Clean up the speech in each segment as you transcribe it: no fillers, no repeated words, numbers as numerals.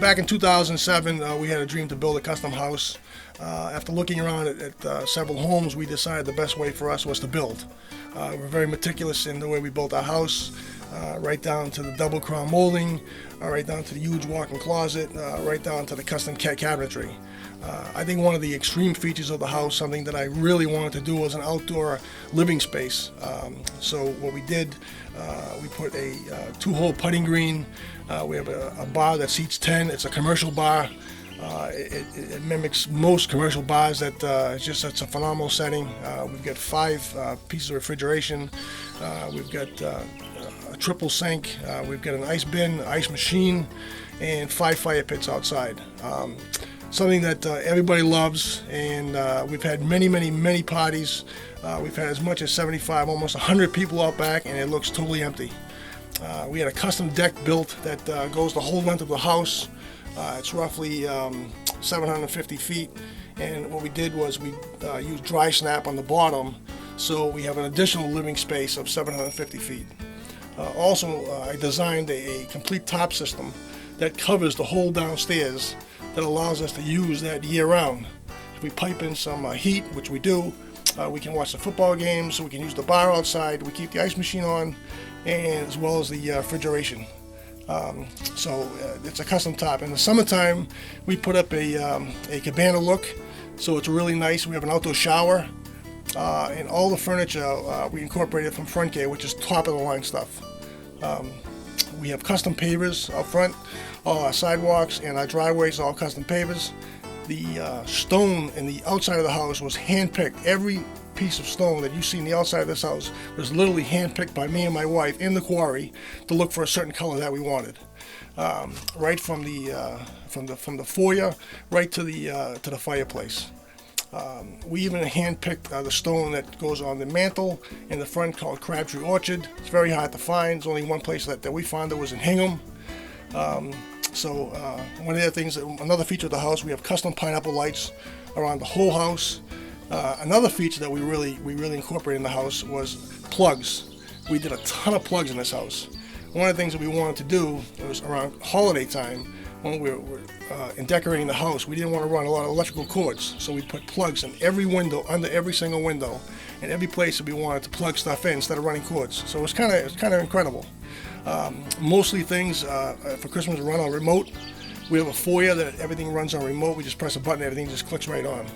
Back in 2007, we had a dream to build a custom house. After looking around at several homes, we decided the best way for us was to build. We're very meticulous in the way we built our house, right down to the double crown molding, right down to the huge walk-in closet, right down to the custom cabinetry. I think one of the extreme features of the house, something that I really wanted to do, was an outdoor living space. So what we did, we put a two-hole putting green. We have a bar that seats 10. It's a commercial bar. It mimics most commercial bars. It's a phenomenal setting. We've got 5 pieces of refrigeration. We've got a triple sink. We've got an ice bin, ice machine, and 5 fire pits outside. Something that everybody loves, and we've had many parties. We've had as much as 75, almost 100 people out back, and it looks totally empty. We had a custom deck built that goes the whole length of the house. It's roughly 750 feet, and what we did was we used dry snap on the bottom, so we have an additional living space of 750 feet. Also, I designed a complete top system that covers the whole downstairs that allows us to use that year-round. If we pipe in some heat, which we do, we can watch the football games, we can use the bar outside, we keep the ice machine on, and as well as the refrigeration. So it's a custom top. In the summertime, we put up a cabana look, so it's really nice. We have an outdoor shower, and all the furniture we incorporated from Front Gate, which is top of the line stuff. We have custom pavers out front. All our sidewalks and our driveways are all custom pavers. The stone in the outside of the house was hand-picked. Every piece of stone that you see in the outside of this house was literally hand-picked by me and my wife in the quarry to look for a certain color that we wanted. Right from the foyer right to the fireplace. We even hand-picked the stone that goes on the mantle in the front, called Crabtree Orchard. It's very hard to find. There's only one place that we found it was in Hingham. So one of the things, another feature of the house, we have custom pineapple lights around the whole house. Another feature that we really incorporated in the house was plugs. We did a ton of plugs in this house. One of the things that we wanted to do was around holiday time, when we were in decorating the house, we didn't want to run a lot of electrical cords, so we put plugs in every window, under every single window, and every place that we wanted to plug stuff in instead of running cords. So it's kind of incredible. Mostly things for Christmas run on remote. We have a foyer that everything runs on remote. We just press a button, everything just clicks right on.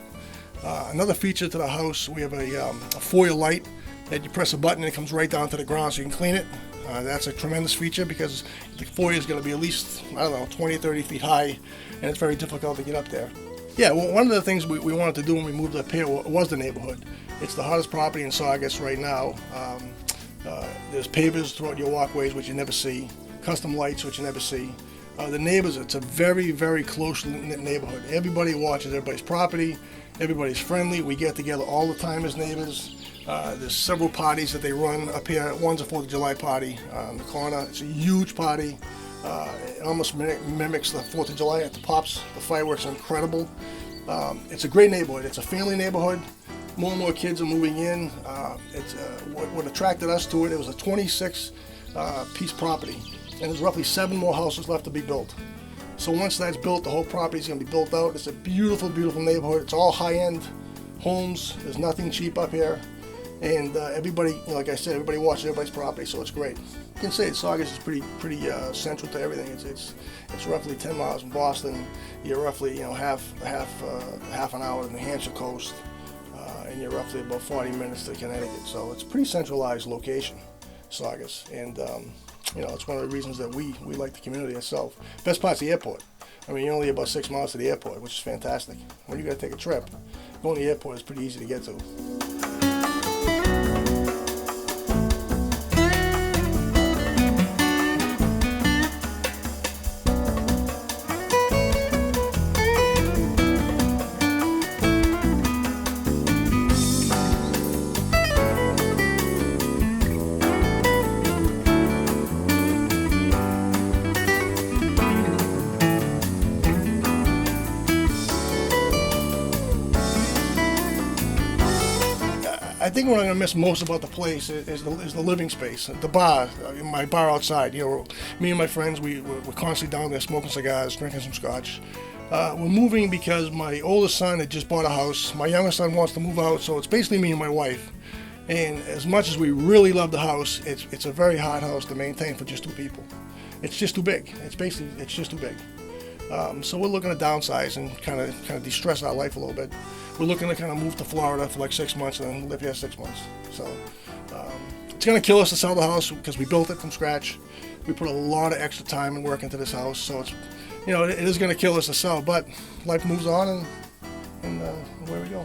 Another feature to the house, we have a foyer light that you press a button and it comes right down to the ground so you can clean it. That's a tremendous feature because the foyer is going to be at least, 20 or 30 feet high, and it's very difficult to get up there. Yeah, well, one of the things we wanted to do when we moved up here was the neighborhood. It's the hottest property in Saugus right now. There's pavers throughout your walkways, which you never see, custom lights, which you never see. The neighbors, it's a very, very close-knit neighborhood. Everybody watches everybody's property. Everybody's friendly. We get together all the time as neighbors. There's several parties that they run up here. One's a 4th of July party on the corner. It's a huge party. It almost mimics the 4th of July at the Pops. The fireworks are incredible. It's a great neighborhood. It's a family neighborhood. More and more kids are moving in. What attracted us to it was a 26-piece property, and there's roughly 7 more houses left to be built. So once that's built, the whole property is going to be built out. It's a beautiful, beautiful neighborhood. It's all high-end homes. There's nothing cheap up here, and everybody, like I said, everybody watches everybody's property, so it's great. You can say Saugus is pretty central to everything. It's roughly 10 miles from Boston. You're roughly half an hour to the New Hampshire coast. And you're roughly about 40 minutes to Connecticut. So it's a pretty centralized location, Saugus. And, it's one of the reasons that we like the community itself. Best part's the airport. I mean, you're only about 6 miles to the airport, which is fantastic. When you got to take a trip, going to the airport is pretty easy to get to. I think what I'm gonna miss most about the place is the living space, the bar, my bar outside. You know, me and my friends, we're constantly down there smoking cigars, drinking some scotch. We're moving because my oldest son had just bought a house. My youngest son wants to move out, so it's basically me and my wife. And as much as we really love the house, it's a very hard house to maintain for just two people. It's just too big. It's just too big. So we're looking to downsize and kind of de-stress our life a little bit. We're looking to kind of move to Florida for like 6 months and then live here 6 months. So it's going to kill us to sell the house because we built it from scratch. We put a lot of extra time and work into this house, so it's, you know, it is going to kill us to sell. But life moves on, and away we go.